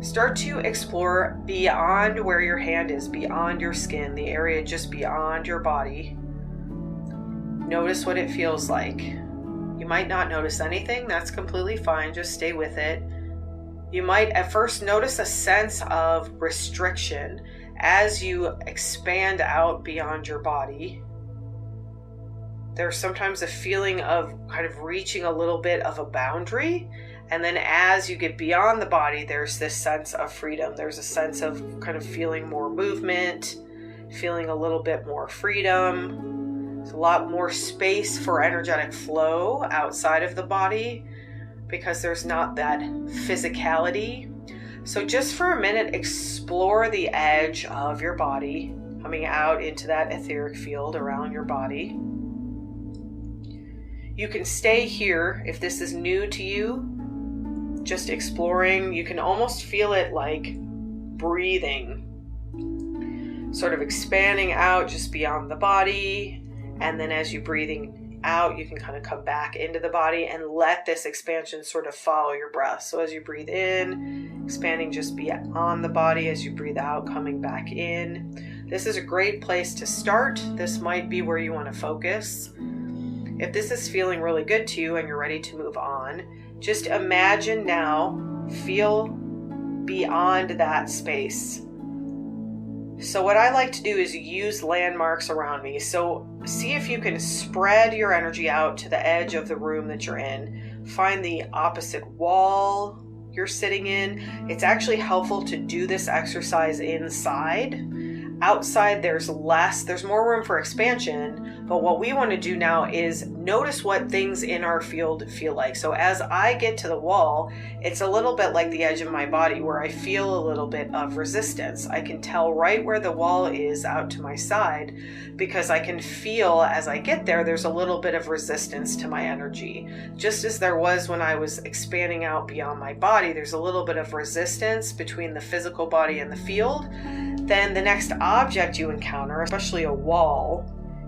Start to explore beyond where your hand is, beyond your skin, the area just beyond your body. Notice what it feels like. You might not notice anything. That's completely fine. Just stay with it. You might at first notice a sense of restriction as you expand out beyond your body. There's sometimes a feeling of kind of reaching a little bit of a boundary. And then as you get beyond the body, there's this sense of freedom. There's a sense of kind of feeling more movement, feeling a little bit more freedom. There's a lot more space for energetic flow outside of the body because there's not that physicality. So just for a minute, explore the edge of your body, coming out into that etheric field around your body. You can stay here if this is new to you, just exploring. You can almost feel it like breathing, sort of expanding out just beyond the body. And then as you're breathing out, you can kind of come back into the body and let this expansion sort of follow your breath. So as you breathe in, expanding just beyond the body. As you breathe out, coming back in. This is a great place to start. This might be where you want to focus. If this is feeling really good to you and you're ready to move on, just imagine now, feel beyond that space. So what I like to do is use landmarks around me. So see if you can spread your energy out to the edge of the room that you're in. Find the opposite wall you're sitting in. It's actually helpful to do this exercise inside. Outside, there's more room for expansion, but what we want to do now is notice what things in our field feel like. So as I get to the wall, it's a little bit like the edge of my body where I feel a little bit of resistance. I can tell right where the wall is out to my side because I can feel as I get there, there's a little bit of resistance to my energy. Just as there was when I was expanding out beyond my body, there's a little bit of resistance between the physical body and the field. Then the next object you encounter, especially a wall,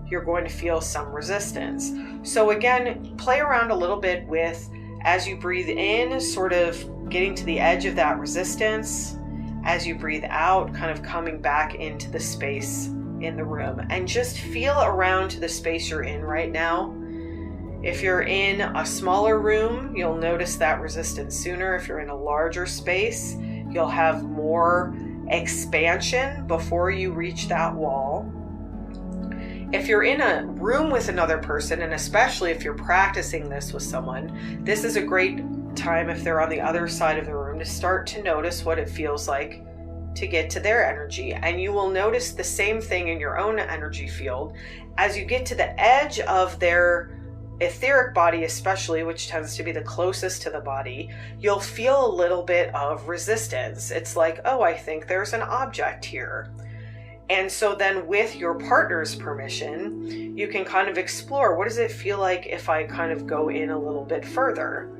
you're going to feel some resistance. So again, play around a little bit with, as you breathe in, sort of getting to the edge of that resistance. As you breathe out, kind of coming back into the space in the room. And just feel around to the space you're in right now. If you're in a smaller room, you'll notice that resistance sooner. If you're in a larger space, you'll have more expansion before you reach that wall. If you're in a room with another person, and especially if you're practicing this with someone, this is a great time, if they're on the other side of the room, to start to notice what it feels like to get to their energy. And you will notice the same thing in your own energy field. As you get to the edge of their etheric body, especially, which tends to be the closest to the body, you'll feel a little bit of resistance. It's like, oh, I think there's an object here. And so then with your partner's permission, you can kind of explore, what does it feel like if I kind of go in a little bit further?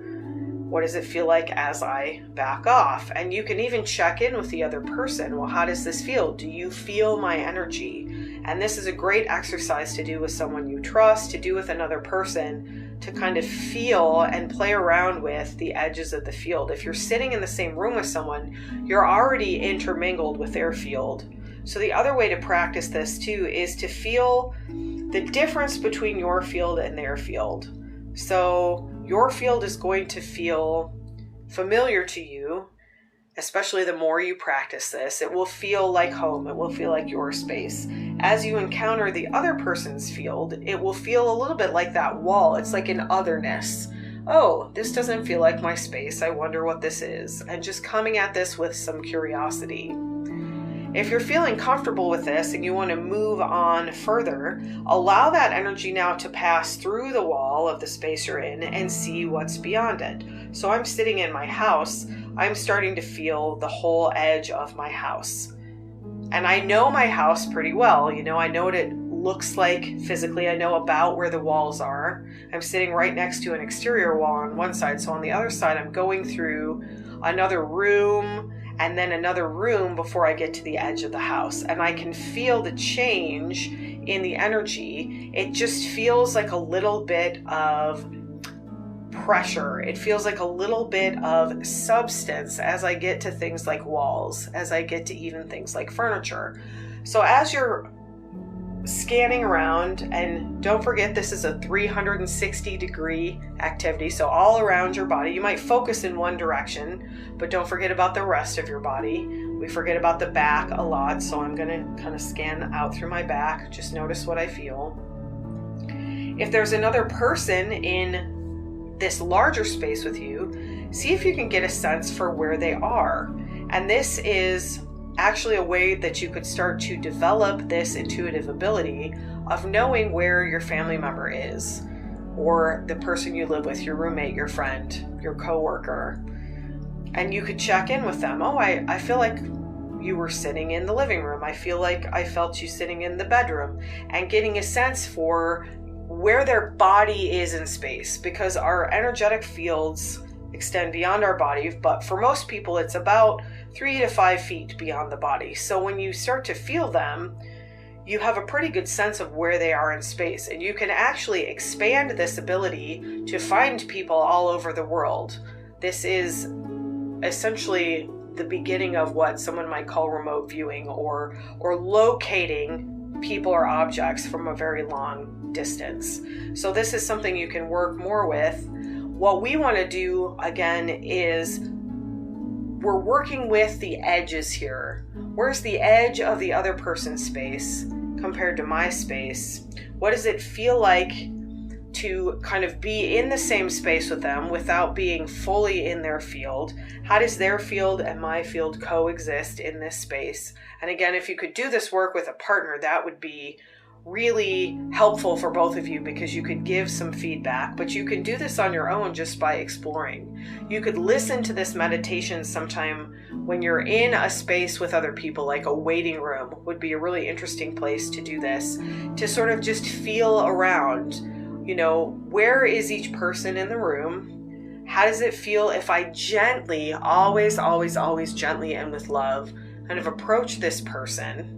What does it feel like as I back off? And you can even check in with the other person. Well, how does this feel? Do you feel my energy? And this is a great exercise to do with someone you trust, to do with another person, to kind of feel and play around with the edges of the field. If you're sitting in the same room with someone, you're already intermingled with their field. So the other way to practice this too is to feel the difference between your field and their field. So your field is going to feel familiar to you, especially the more you practice this. It will feel like home. It will feel like your space. As you encounter the other person's field, it will feel a little bit like that wall. It's like an otherness. Oh, this doesn't feel like my space. I wonder what this is. And just coming at this with some curiosity. If you're feeling comfortable with this and you want to move on further, allow that energy now to pass through the wall of the space you're in and see what's beyond it. So I'm sitting in my house. I'm starting to feel the whole edge of my house. And I know my house pretty well. You know, I know what it looks like physically. I know about where the walls are. I'm sitting right next to an exterior wall on one side. So on the other side, I'm going through another room and then another room before I get to the edge of the house. And I can feel the change in the energy. It just feels like a little bit of pressure. It feels like a little bit of substance as I get to things like walls, as I get to even things like furniture. So as you're scanning around, and don't forget this is a 360-degree activity, so all around your body. You might focus in one direction, but don't forget about the rest of your body. We forget about the back a lot, so I'm going to kind of scan out through my back. Just notice what I feel. If there's another person in this larger space with you, see if you can get a sense for where they are. And this is actually a way that you could start to develop this intuitive ability of knowing where your family member is, or the person you live with, your roommate, your friend, your coworker. And you could check in with them. Oh, I feel like you were sitting in the living room. I feel like I felt you sitting in the bedroom, and getting a sense for where their body is in space, because our energetic fields extend beyond our body, but for most people it's about 3 to 5 feet beyond the body. So when you start to feel them, you have a pretty good sense of where they are in space, and you can actually expand this ability to find people all over the world. This is essentially the beginning of what someone might call remote viewing, or locating people or objects from a very long distance. So this is something you can work more with. What we want to do again is we're working with the edges here. Where's the edge of the other person's space compared to my space? What does it feel like to kind of be in the same space with them without being fully in their field? How does their field and my field coexist in this space? And again, if you could do this work with a partner, that would be really helpful for both of you, because you could give some feedback, but you can do this on your own just by exploring. You could listen to this meditation sometime when you're in a space with other people, like a waiting room would be a really interesting place to do this, to sort of just feel around, where is each person in the room? How does it feel if I gently, always gently and with love, kind of approach this person?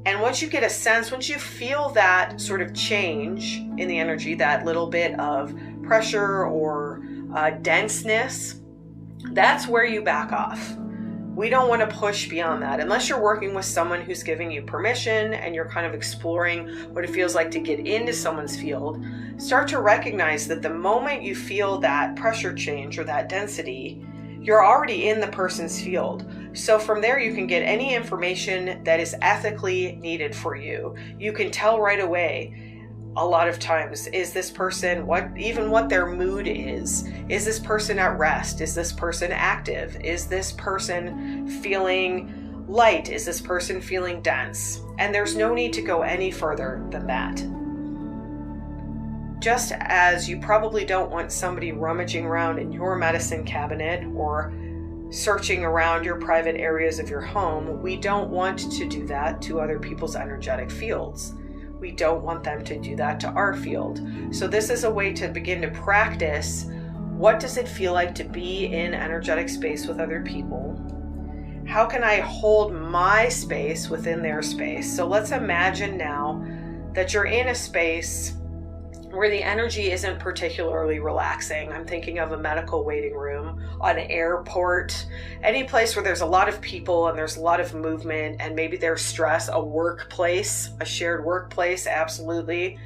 And once you get a sense, once you feel that sort of change in the energy, that little bit of pressure or denseness, that's where you back off. We don't want to push beyond that unless you're working with someone who's giving you permission and you're kind of exploring what it feels like to get into someone's field. Start to recognize that the moment you feel that pressure change or that density, you're already in the person's field. So from there, you can get any information that is ethically needed for you. You can tell right away, a lot of times, is this person, what their mood is? Is this person at rest? Is this person active? Is this person feeling light? Is this person feeling dense? And there's no need to go any further than that. Just as you probably don't want somebody rummaging around in your medicine cabinet or searching around your private areas of your home, we don't want to do that to other people's energetic fields. We don't want them to do that to our field. So this is a way to begin to practice, what does it feel like to be in energetic space with other people? How can I hold my space within their space? So let's imagine now that you're in a space where the energy isn't particularly relaxing. I'm thinking of a medical waiting room, an airport, any place where there's a lot of people and there's a lot of movement and maybe there's stress, a workplace, a shared workplace, absolutely.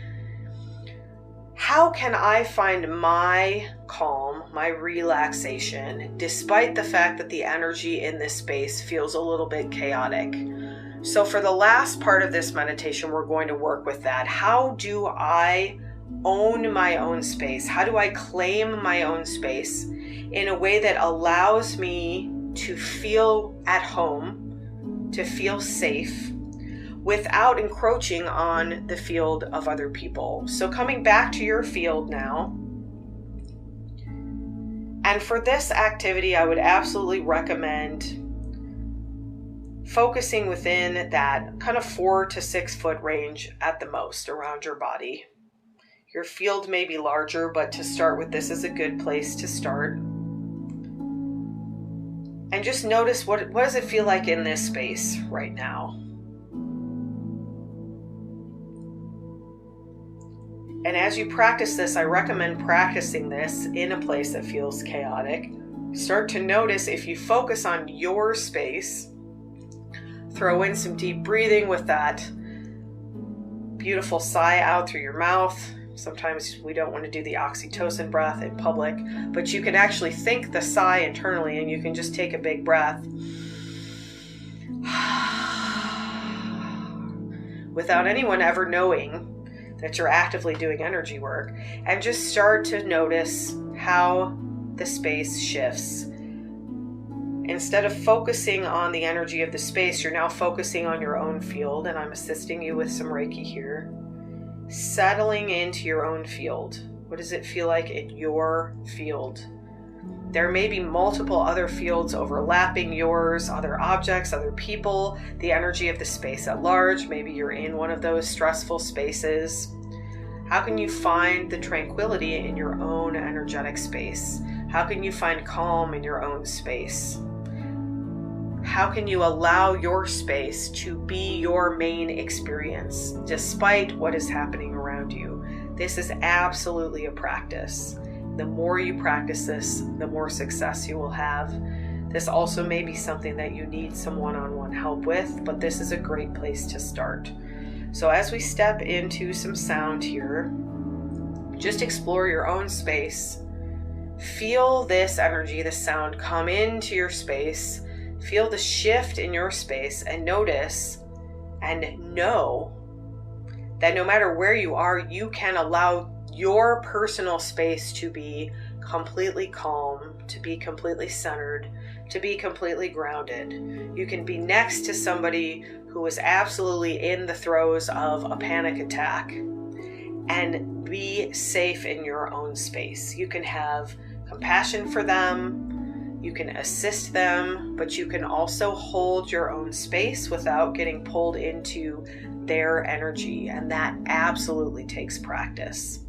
How can I find my calm, my relaxation, despite the fact that the energy in this space feels a little bit chaotic? So for the last part of this meditation, we're going to work with that. How do I own my own space? How do I claim my own space in a way that allows me to feel at home, to feel safe, without encroaching on the field of other people? So coming back to your field now. And for this activity, I would absolutely recommend focusing within that kind of 4 to 6 foot range at the most around your body. Your field may be larger, but to start with, this is a good place to start. And just notice what does it feel like in this space right now? And as you practice this, I recommend practicing this in a place that feels chaotic. Start to notice, if you focus on your space, throw in some deep breathing with that beautiful sigh out through your mouth. Sometimes we don't want to do the oxytocin breath in public, but you can actually think the sigh internally, and you can just take a big breath without anyone ever knowing that you're actively doing energy work, and just start to notice how the space shifts. Instead of focusing on the energy of the space, you're now focusing on your own field, and I'm assisting you with some Reiki here. Settling into your own field. What does it feel like in your field? There may be multiple other fields overlapping yours, other objects, other people, the energy of the space at large. Maybe you're in one of those stressful spaces. How can you find the tranquility in your own energetic space? How can you find calm in your own space? How can you allow your space to be your main experience despite what is happening around you? This is absolutely a practice. The more you practice this, the more success you will have. This also may be something that you need some one-on-one help with, but this is a great place to start. So as we step into some sound here, just explore your own space. Feel this energy, this sound come into your space. Feel the shift in your space and notice and know that no matter where you are, you can allow your personal space to be completely calm, to be completely centered, to be completely grounded. You can be next to somebody who is absolutely in the throes of a panic attack and be safe in your own space. You can have compassion for them, you can assist them, but you can also hold your own space without getting pulled into their energy, and that absolutely takes practice.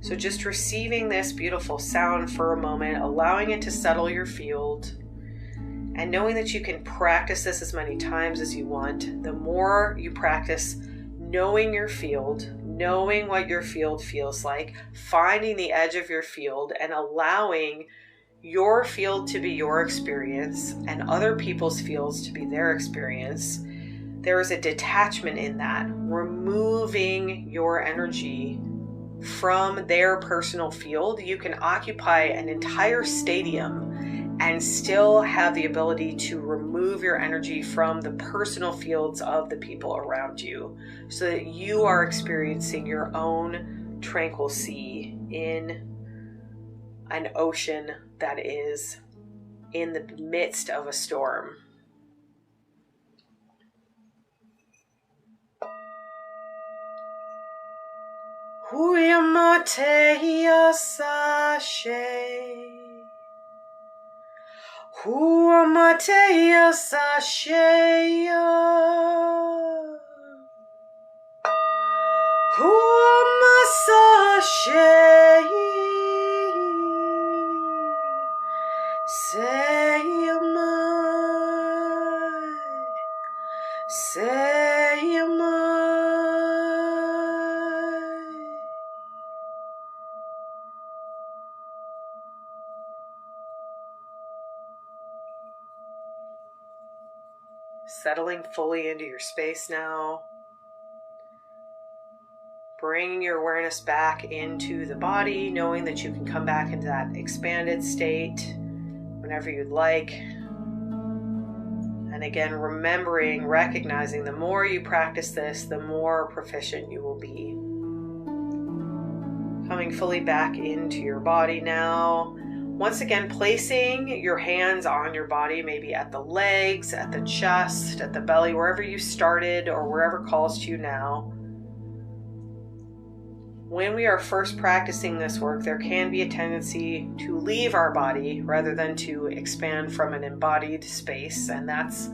So just receiving this beautiful sound for a moment, allowing it to settle your field, and knowing that you can practice this as many times as you want. The more you practice knowing your field, knowing what your field feels like, finding the edge of your field and allowing your field to be your experience and other people's fields to be their experience, there is a detachment in that, removing your energy from their personal field. You can occupy an entire stadium and still have the ability to remove your energy from the personal fields of the people around you so that you are experiencing your own tranquil sea in an ocean that is in the midst of a storm. Huyamateya sashe, Huyamateya sasheya, Huyamasashe, say am I. Settling fully into your space now. Bringing your awareness back into the body, knowing that you can come back into that expanded state whenever you'd like. And again, recognizing the more you practice this, the more proficient you will be. Coming fully back into your body now. Once again, placing your hands on your body, maybe at the legs, at the chest, at the belly, wherever you started or wherever calls to you now. When we are first practicing this work, there can be a tendency to leave our body rather than to expand from an embodied space, and that's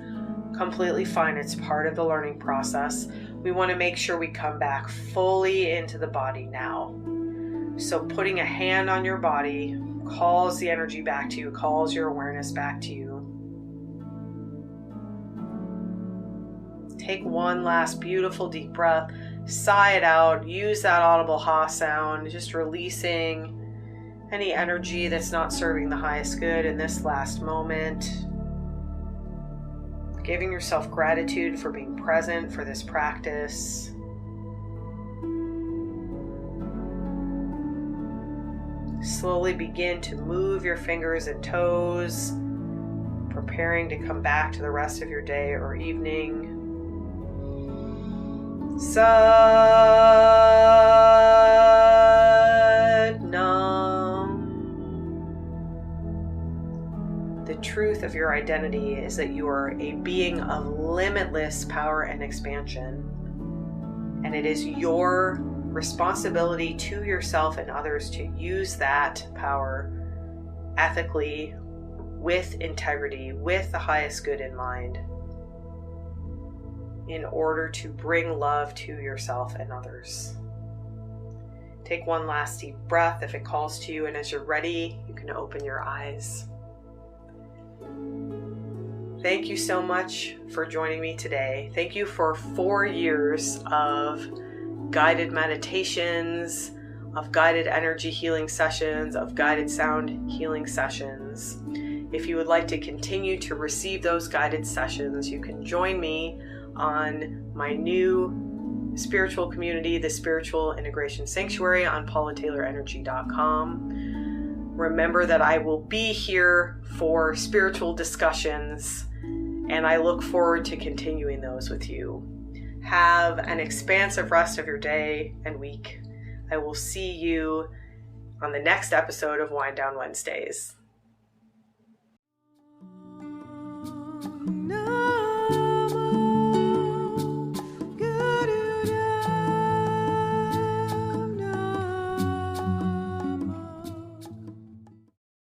completely fine. It's part of the learning process. We want to make sure we come back fully into the body now. So putting a hand on your body calls the energy back to you, calls your awareness back to you. Take one last beautiful deep breath. Sigh it out. Use that audible ha sound, just releasing any energy that's not serving the highest good in this last moment. Giving yourself gratitude for being present for this practice. Slowly begin to move your fingers and toes, preparing to come back to the rest of your day or evening. Sat Nam. The truth of your identity is that you are a being of limitless power and expansion, and it is your responsibility to yourself and others to use that power ethically, with integrity, with the highest good in mind, in order to bring love to yourself and others. Take one last deep breath if it calls to you, and as you're ready, you can open your eyes. Thank you so much for joining me today. Thank you for 4 years of guided meditations, of guided energy healing sessions, of guided sound healing sessions. If you would like to continue to receive those guided sessions, you can join me on my new spiritual community, the Spiritual Integration Sanctuary, on paulataylorenergy.com. Remember that I will be here for spiritual discussions, and I look forward to continuing those with you. Have an expansive rest of your day and week. I will see you on the next episode of Wind Down Wednesdays.